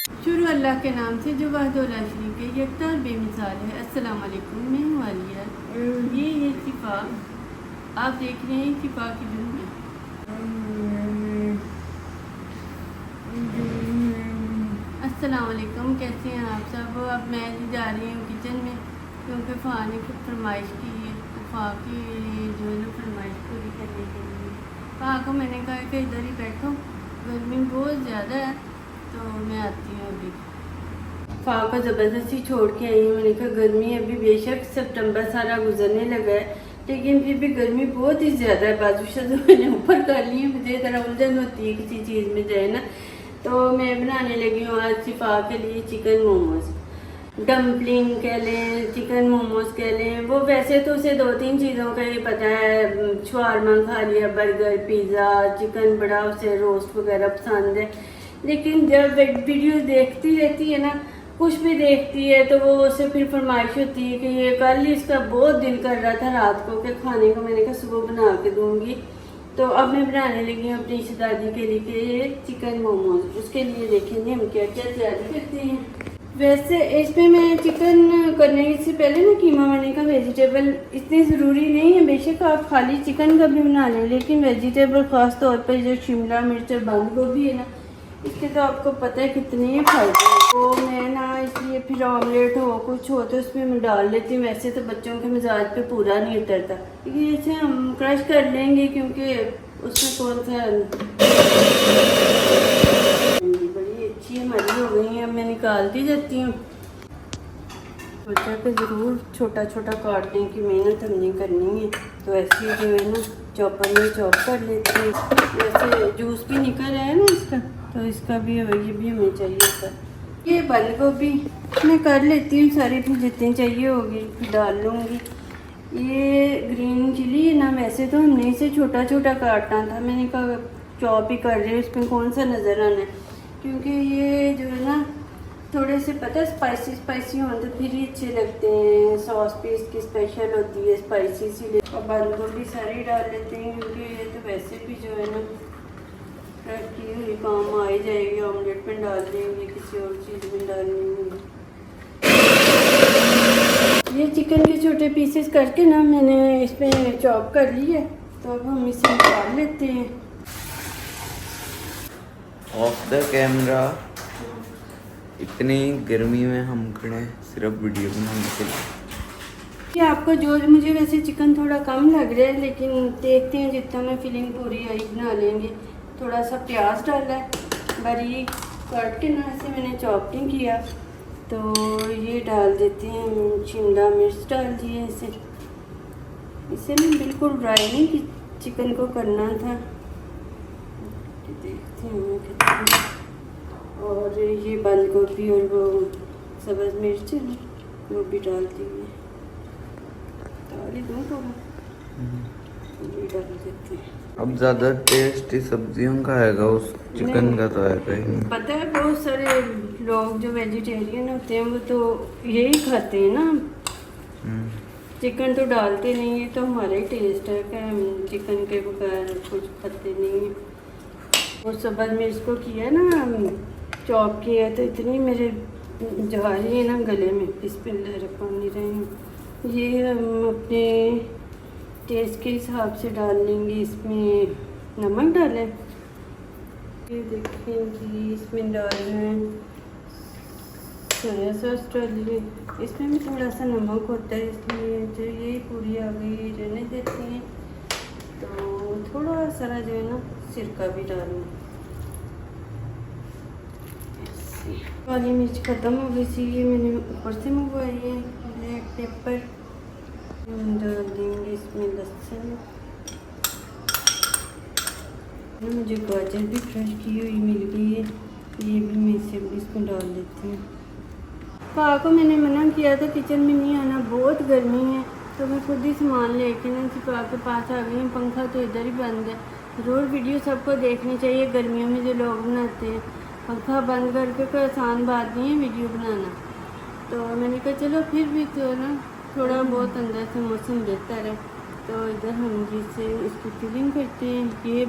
शुरू अल्लाह के नाम से जो वहदुल शरीक है, यकता और बेमिसाल है। अस्सलाम वालेकुम, मैं हूँ आलिया। ये है शिफा, आप देख रहे हैं शिफा की दुनिया। अस्सलाम वालेकुम, कैसे हैं आप सब। अब मैं जा रही हूँ किचन में क्योंकि फ़ा ने कुछ फरमाइश की है, तो फ़ा की जो है ना फरमाइश पूरी करने के लिए फ़ा को मैंने कहा कि इधर ही बैठो, गर्मी बहुत ज़्यादा है, तो मैं आती हूँ अभी। फ़ा को ज़बरदस्ती छोड़ के आई हूँ। मैंने कहा गर्मी अभी बेशक सितंबर सारा गुजरने लगा है, लेकिन फिर भी गर्मी बहुत ही ज़्यादा है। बाजू शाजू मैंने ऊपर कर ली है, मुझे ज़रा उलझन होती है किसी चीज़ में जाए ना। तो मैं बनाने लगी हूँ आज शिफा के लिए चिकन मोमोज, डम्पलिंग कह लें, चिकन मोमोज कह लें। वो वैसे तो उसे 2-3 चीज़ों का ही पता है, शवारमा खा लिया, बर्गर, पिज़्ज़ा, चिकन बड़ा उसे रोस्ट वगैरह पसंद है। लेकिन जब वीडियो देखती रहती है ना, कुछ भी देखती है, तो वो उससे फिर फरमाइश होती है कि ये कल ही इसका बहुत दिल कर रहा था रात को कि खाने को। मैंने कहा सुबह बना के दूँगी। तो अब मैं बनाने लगी हूँ अपनी शहजादी के लिए चिकन मोमोज। उसके लिए देखेंगे हम क्या क्या तैयारी करते हैं। वैसे इसमें मैं चिकन करने से पहले ना कीमा, मैंने कहा वेजिटेबल इतनी ज़रूरी नहीं है, बेशक आप खाली चिकन का भी बना लें, लेकिन वेजिटेबल ख़ास तौर पर जो शिमला मिर्च और बंद गोभी है ना, इसके तो आपको पता है कितने फ़ायदे हैं। तो मैं ना इसलिए फिर ऑमलेट हो कुछ हो तो उसमें मैं डाल लेती हूँ। वैसे तो बच्चों के मिजाज पे पूरा नहीं उतरता, लेकिन इसे हम क्रश कर लेंगे क्योंकि उसमें कौन सा बड़ी अच्छी हमारी हो गई है। अब मैं निकालती जाती हूँ। सोचा कि ज़रूर छोटा छोटा काटने की मेहनत हमने करनी है, तो ऐसे जो है ना चॉपर में चॉप कर लेते हैं। वैसे जूस भी निकल रहा है ना इसका, तो इसका भी ये भी हमें चाहिए था। ये बंद गोभी मैं कर लेती हूँ सारी, फिर जितनी चाहिए होगी डाल लूँगी। ये ग्रीन चिली है ना, वैसे तो हमने इसे छोटा छोटा काटना था, मैंने कहा चॉप ही कर रहे हैं, इसमें कौन सा नज़र आना है, क्योंकि ये जो है ना थोड़े से पता है स्पाइसी स्पाइसी हों तो फिर ही अच्छे लगते हैं। सॉस भी इसकी स्पेशल होती है स्पाइसी, इसीलिए। और बंद गोभी सारी डाल लेते हैं क्योंकि ये तो वैसे भी जो है ना कट की हुई काम आ ही जाएगी। ऑमलेट में डाल देंगे, किसी और चीज़ में डाल देंगे। ये चिकन के छोटे पीसेस करके ना मैंने इसमें चॉप कर ली है, तो अब हम इसे निकाल लेते हैं। ऑफ द कैमरा इतनी गर्मी में हम खड़े सिर्फ वीडियो बनाने के लिए। ये आपको जो मुझे वैसे चिकन थोड़ा कम लग रहा है, लेकिन देखते हैं जितना मैं फीलिंग पूरी आई बना लेंगे। थोड़ा सा प्याज डाला है बारीक काट के ना, ऐसे मैंने चॉप नहीं किया। तो ये डाल देते हैं, शिमला मिर्च डाल दिए। इसे ना बिल्कुल ड्राई नहीं कि चिकन को करना था। देखते हैं कितना। और ये बंद गोभी और वो सब्ज़ मिर्च है ना, वो भी डाल दी है। डाल ही दूँ थोड़ा, ये डाल देते हैं। अब ज़्यादा टेस्टी सब्जियों का आएगा, उस चिकन का तो आएगा ही नहीं। पता है बहुत सारे लोग जो वेजिटेरियन होते हैं वो तो यही खाते हैं ना, चिकन तो डालते नहीं है। तो हमारा ही टेस्ट है कि हम चिकन के बगैर कुछ खाते नहीं हैं। और सब्ज़ मिर्च को किया ना चॉप किया, तो इतनी मेरे जा रही है ना गले में, बिस्मिल्लाहिर्रहमानिर्रहीम। ये हम अपने टेस्ट के हिसाब से डाल लेंगे। इसमें नमक डालें, ये देखें कि इसमें डालना है सोया सॉस डालिए। इसमें भी थोड़ा सा नमक होता है, इसलिए जो ये पूरी आ गई रहने देते हैं। तो थोड़ा सारा जो है ना सिरका भी डालना। काली मिर्च ख़त्म हो गई थी, ये मैंने ऊपर से मंगवाई है ब्लैक पेपर। डाल देंगे इसमें लहसुन। मुझे गाजर भी क्रश की हुई मिल गई है, ये भी मैं इसे इसमें डाल देती हूँ। पा को मैंने मना किया था किचन में नहीं आना, बहुत गर्मी है, तो मैं खुद ही सामान लेके ना पा के पास आ गई हूँ। पंखा तो इधर ही बंद है। ज़रूर वीडियो सबको देखनी चाहिए गर्मियों में जो लोग बनाते हैं। पंखा बंद करके कोई आसान बात नहीं है वीडियो बनाना। तो मैंने कहा चलो फिर भी तो ना थोड़ा बहुत अंदर से मौसम बेहतर है, तो इधर हम जिससे इसकी फिलिंग करते हैं। ये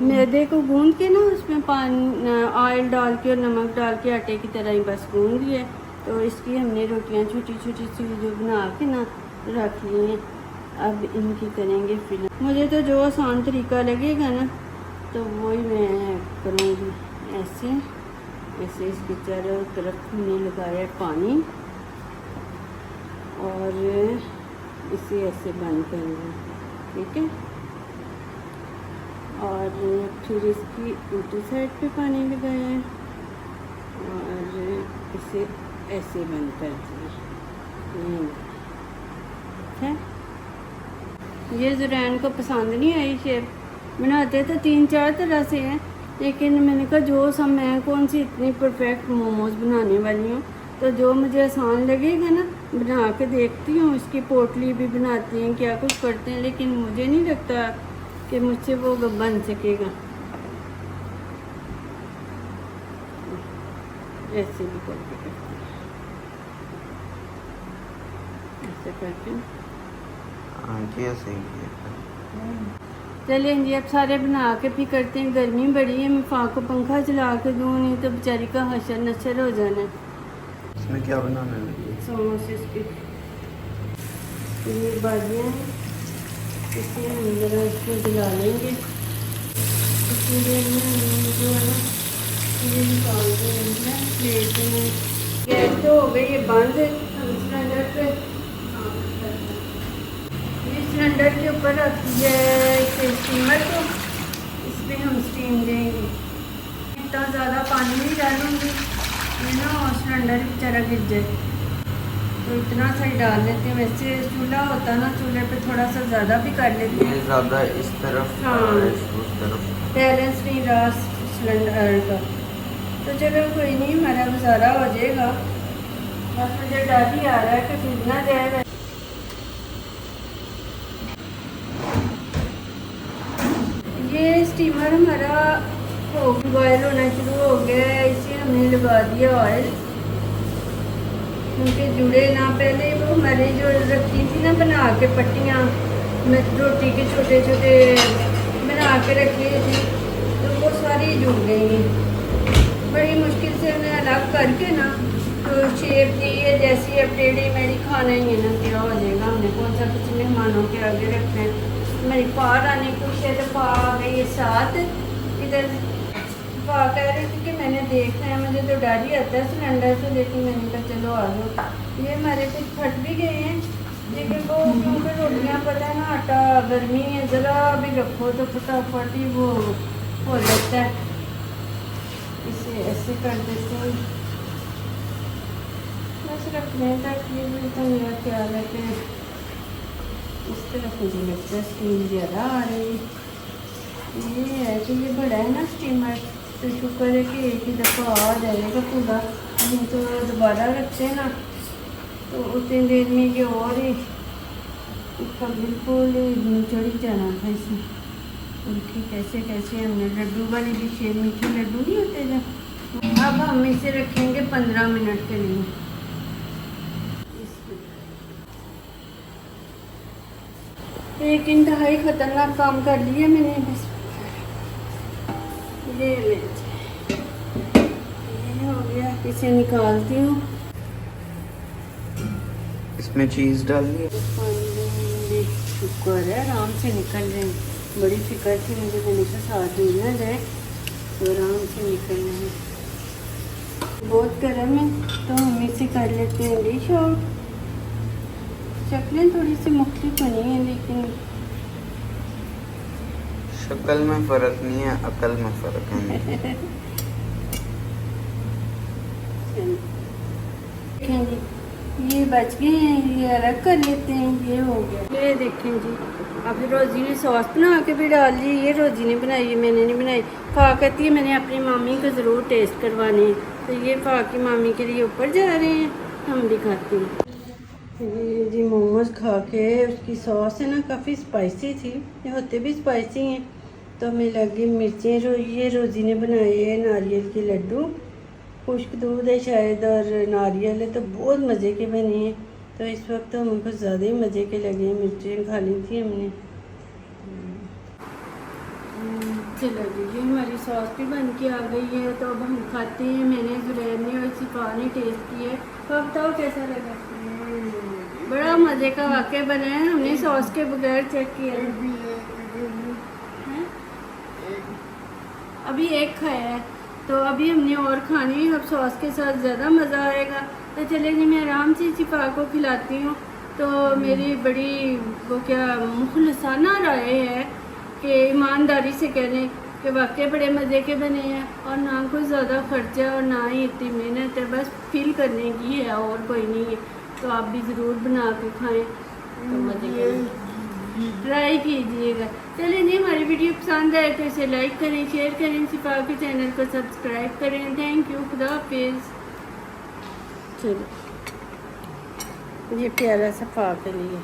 मैदे को गूंद के ना उसमें पानी ऑयल डाल के और नमक डाल के आटे की तरह ही बस गूंद लिया। तो इसकी हमने रोटियां छोटी छोटी सी जो बना के ना रख ली हैं। अब इनकी करेंगे फिल। मुझे तो जो आसान तरीका लगेगा ना तो वही मैं करूँगी। ऐसे ऐसे इसके चारों तरफ हमने लगाया पानी और इसे ऐसे बंद करेंगे, ठीक है। और फिर इसकी उल्टी साइड पे पानी लगाया है और इसे ऐसे बंद कर दिया। है ये ज़ुरैन को पसंद नहीं आई शेप। बनाते तो 3-4 तरह से हैं, लेकिन मैंने कहा जो सब मैं कौन सी इतनी परफेक्ट मोमोज़ बनाने वाली हूँ, तो जो मुझे आसान लगेगा ना बना के देखती हूँ। इसकी पोटली भी बनाती हैं, क्या कुछ करते हैं, लेकिन मुझे नहीं लगता कि मुझसे वो बन सकेगा। ऐसे भी करके ऐसे करके क्या सही है। चलिए जी अब सारे बना के भी करते हैं। गर्मी बड़ी है, मैं फाक को पंखा चला के दूँ, नहीं तो बेचारी का हशर नशर हो जाना है। इसमें क्या बनाना है? समोसे की ये भाजियाँ हैं, इसे हम जरा इसमें जला लेंगे। इसी देर में हम जो है ना ये निकाल देंगे प्लेट में। गैस तो हो गई है बंद। हम सिलेंडर पे ये सिलेंडर के ऊपर रख दिया है स्टीमर को, इस पर हम स्टीम देंगे। इतना ज़्यादा पानी नहीं डालूंगी ये ना और सिलेंडर बेचारा गिर जाए, तो इतना सही डाल लेते हैं। वैसे चूल्हा होता ना, चूल्हे पे थोड़ा सा ज़्यादा भी कर लेते हैं। ज़्यादा इस तरफ हाँ उस तरफ बैलेंस नहीं रहा सिलेंडर का, तो चलो कोई नहीं, हमारा गुजारा हो जाएगा। बस मुझे डर ही आ रहा है कि टूट ना जाए। ये स्टीमर हमारा बॉयल होना शुरू हो गया है। इसे हमने लगा दिया ऑयल, क्योंकि जुड़े ना। पहले वो हमारे जो रखी थी ना बना के पट्टियाँ, मैं रोटी के छोटे छोटे बना के रखी थी, तो वो सारी जुड़ गई हैं। बड़ी मुश्किल से हमने अलग करके ना तो शेप दी है। जैसी अब टेढ़ी मेढ़ी खाना ही है ना, क्या हो जाएगा। हमने कौन सा कुछ मेहमानों के आगे रखना है। मेरी पार आने कुछ है तो पा आ गई है साथ। इधर पा कह रही थी कि मैंने देखना है, मुझे तो डर ही आता है सिलेंडर से, लेकिन मैंने कहा चलो आ जाओ। ये हमारे कुछ फट भी गए हैं, लेकिन वो क्योंकि रोटियाँ पता है ना आटा गर्मी है, ज़रा भी रखो तो फटाफट ही वो हो जाता है। इसे ऐसे कर देते हैं, बस रखने तक। ये भी तो मेरा ख्याल है कि इस तरफ मुझे लगता है स्टीम ज़्यादा आ रही है। ये है कि ये बड़ा है ना स्टीमर, तो शुक्र है कि एक ही दफ़ा आ जाएगा पूरा। नहीं तो दोबारा रखते हैं ना तो उतनी देर में ये और ही इसका बिल्कुल चढ़ी जाना था इसमें। उनकी कैसे कैसे हमने लड्डू वाली भी शेप, मीठे लड्डू नहीं होते जब। अब हम इसे रखेंगे 15 मिनट के लिए। एक इंतहाई ख़तरनाक काम कर लिया मैंने। बस ये हो गया, इसे निकालती हूँ। इसमें चीज़ डाल दी। शुक्र है आराम से निकल रहे हैं। बड़ी फिक्र थी मुझे, मैंने कहा साथ दूर ना जाए, तो आराम से निकल रहे हैं। बहुत गर्म है तो हम इसे कर लेते हैं डिश आउट। शक्लें थोड़ी सी मुख्तलिफ बनी हैं, लेकिन शक्ल में फ़र्क नहीं है, अकल में फ़र्क है। ये बच गए हैं, ये अलग कर लेते हैं। ये हो गया। ये देखें जी, अब रोज़ी ने सॉस बना के भी डाल दी। ये रोज़ी ने बनाई है, मैंने नहीं बनाई। फा कहती है मैंने अपनी मामी को ज़रूर टेस्ट करवाने हैं, तो ये फा की मामी के लिए ऊपर जा रहे हैं, हम भी खाते हैं। ये जी मोमोज खा के उसकी सॉस है ना काफ़ी स्पाइसी थी, ये होते भी स्पाइसी हैं, तो हमें लगी मिर्चें। ये रोज़ी ने बनाए हैं नारियल के लड्डू, खुश्क दूध है शायद और नारियल है, तो बहुत मज़े के बने हैं। तो इस वक्त तो हमको ज़्यादा ही मज़े के लगे हैं। मिर्चें खा ली थी हमने। चलो जी हमारी सॉस भी बन के आ गई है, तो अब हम खाते हैं। मैंने जुरैन ने और सिफा ने टेस्ट किया है, तो अब बताओ कैसा लगा। बड़ा मज़े का वाकई बना है, हमने सॉस के बगैर चेक किया है। अभी एक खाया है, तो अभी हमने और खानी है। अब सॉस के साथ ज़्यादा मज़ा आएगा। तो चले जी मैं आराम से सिफा को खिलाती हूँ। तो मेरी बड़ी वो क्या मुखलसाना राय है कि ईमानदारी से कह लें कि वाकई बड़े मज़े के बने हैं, और ना कोई ज़्यादा खर्चा और ना ही इतनी मेहनत है, बस फील करने की है और कोई नहीं है। तो आप भी ज़रूर बना के खाएं, तो मज़े के ट्राई कीजिएगा। चलिए जी हमारी वीडियो पसंद आए तो इसे लाइक करें, शेयर करें, सिफा के चैनल को सब्सक्राइब करें। थैंक यू, खुदा हाफिज़। चलो ये प्यारा सफा के लिए